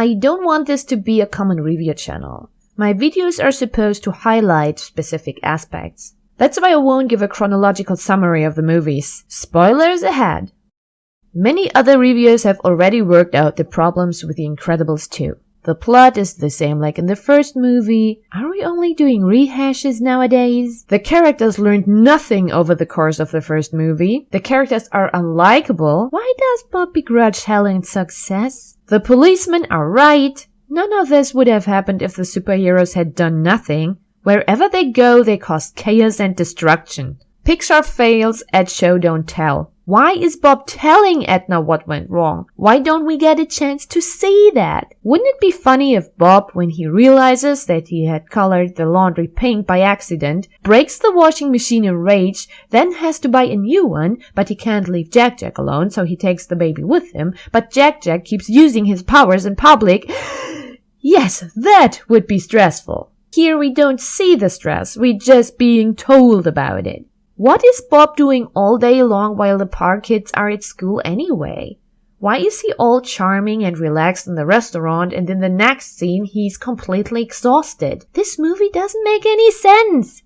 I don't want this to be a common review channel. My videos are supposed to highlight specific aspects. That's why I won't give a chronological summary of the movies. Spoilers ahead! Many other reviewers have already worked out the problems with The Incredibles 2. The plot is the same like in the first movie. Are we only doing rehashes nowadays? The characters learned nothing over the course of the first movie. The characters are unlikable. Why does Bob begrudge Helen's success? The policemen are right. None of this would have happened if the superheroes had done nothing. Wherever they go, they cause chaos and destruction. Pixar fails at show don't tell. Why is Bob telling Edna what went wrong? Why don't we get a chance to see that? Wouldn't it be funny if Bob, when he realizes that he had colored the laundry pink by accident, breaks the washing machine in rage, then has to buy a new one, but he can't leave Jack alone, so he takes the baby with him, but Jack keeps using his powers in public? Yes, that would be stressful. Here we don't see the stress, we're just being told about it. What is Bob doing all day long while the park kids are at school anyway? Why is he all charming and relaxed in the restaurant and in the next scene he's completely exhausted? This movie doesn't make any sense.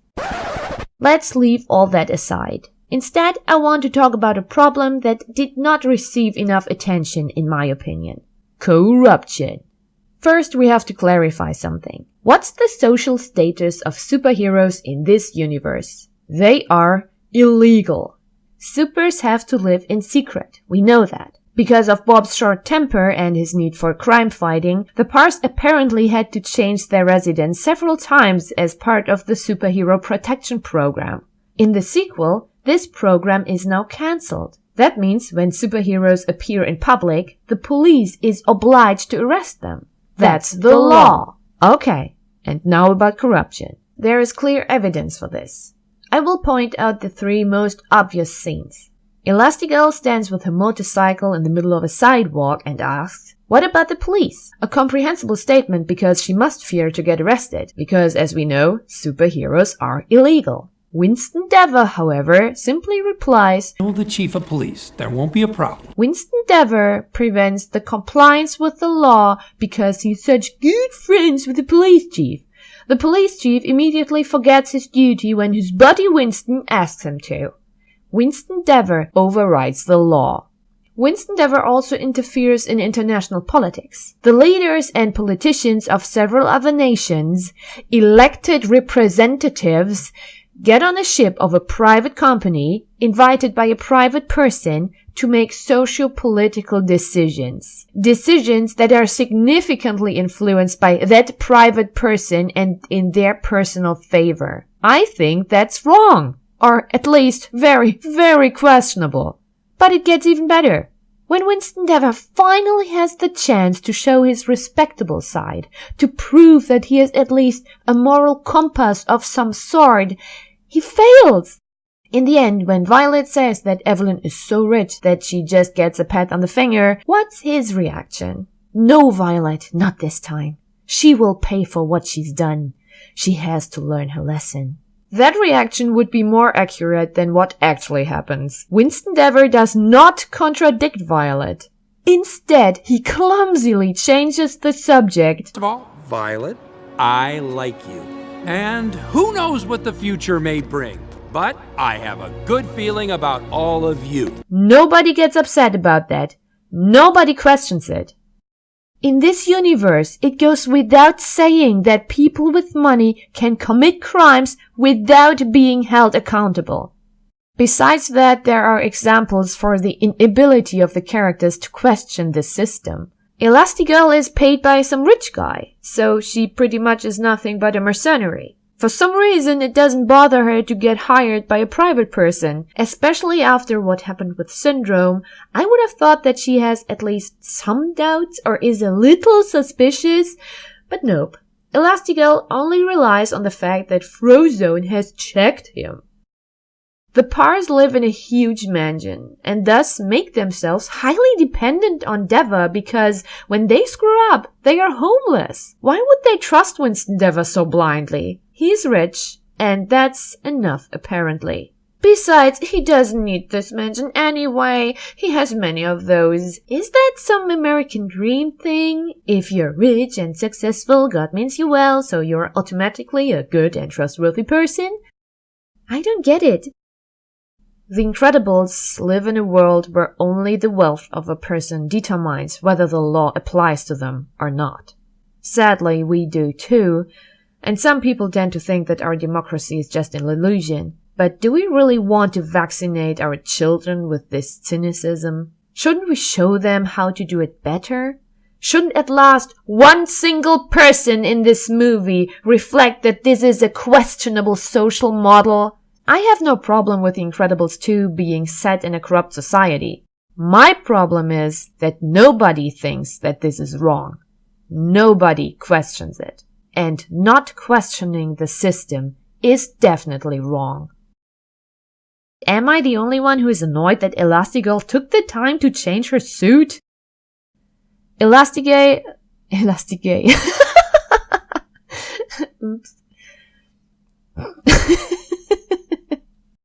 Let's leave all that aside. Instead, I want to talk about a problem that did not receive enough attention in my opinion. Corruption. First, we have to clarify something. What's the social status of superheroes in this universe? They are illegal. Supers have to live in secret. We know that. Because of Bob's short temper and his need for crime fighting, the Pars apparently had to change their residence several times as part of the superhero protection program. In the sequel, this program is now cancelled. That means when superheroes appear in public, the police is obliged to arrest them. That's the law. Okay, and now about corruption. There is clear evidence for this. I will point out the three most obvious scenes. Elastigirl stands with her motorcycle in the middle of a sidewalk and asks, "What about the police?" A comprehensible statement because she must fear to get arrested, because as we know, superheroes are illegal. Winston Dever, however, simply replies, "Tell the chief of police, there won't be a problem." Winston Dever prevents the compliance with the law because he's such good friends with the police chief. The police chief immediately forgets his duty when his buddy Winston asks him to. Winston Dever overrides the law. Winston Dever also interferes in international politics. The leaders and politicians of several other nations, elected representatives, get on a ship of a private company, invited by a private person, to make socio-political decisions. Decisions that are significantly influenced by that private person and in their personal favor. I think that's wrong. Or at least very, very questionable. But it gets even better. When Winston Dever finally has the chance to show his respectable side, to prove that he has at least a moral compass of some sort, he fails. In the end, when Violet says that Evelyn is so rich that she just gets a pat on the finger, what's his reaction? No, Violet, not this time. She will pay for what she's done. She has to learn her lesson. That reaction would be more accurate than what actually happens. Winston Dever does not contradict Violet. Instead, he clumsily changes the subject. First of all, Violet, I like you. And who knows what the future may bring. But I have a good feeling about all of you. Nobody gets upset about that. Nobody questions it. In this universe, it goes without saying that people with money can commit crimes without being held accountable. Besides that, there are examples for the inability of the characters to question the system. Elastigirl is paid by some rich guy, so she pretty much is nothing but a mercenary. For some reason, it doesn't bother her to get hired by a private person, especially after what happened with Syndrome. I would have thought that she has at least some doubts or is a little suspicious, but nope. Elastigirl only relies on the fact that Frozone has checked him. The Pars live in a huge mansion and thus make themselves highly dependent on Dever because when they screw up, they are homeless. Why would they trust Winston Dever so blindly? He's rich, and that's enough apparently. Besides, he doesn't need this mansion anyway. He has many of those. Is that some American dream thing? If you're rich and successful, God means you well, so you're automatically a good and trustworthy person? I don't get it. The Incredibles live in a world where only the wealth of a person determines whether the law applies to them or not. Sadly, we do too, and some people tend to think that our democracy is just an illusion. But do we really want to vaccinate our children with this cynicism? Shouldn't we show them how to do it better? Shouldn't at last one single person in this movie reflect that this is a questionable social model? I have no problem with The Incredibles 2 being set in a corrupt society. My problem is that nobody thinks that this is wrong. Nobody questions it. And not questioning the system is definitely wrong. Am I the only one who is annoyed that Elastigirl took the time to change her suit? Elastigay. Oops.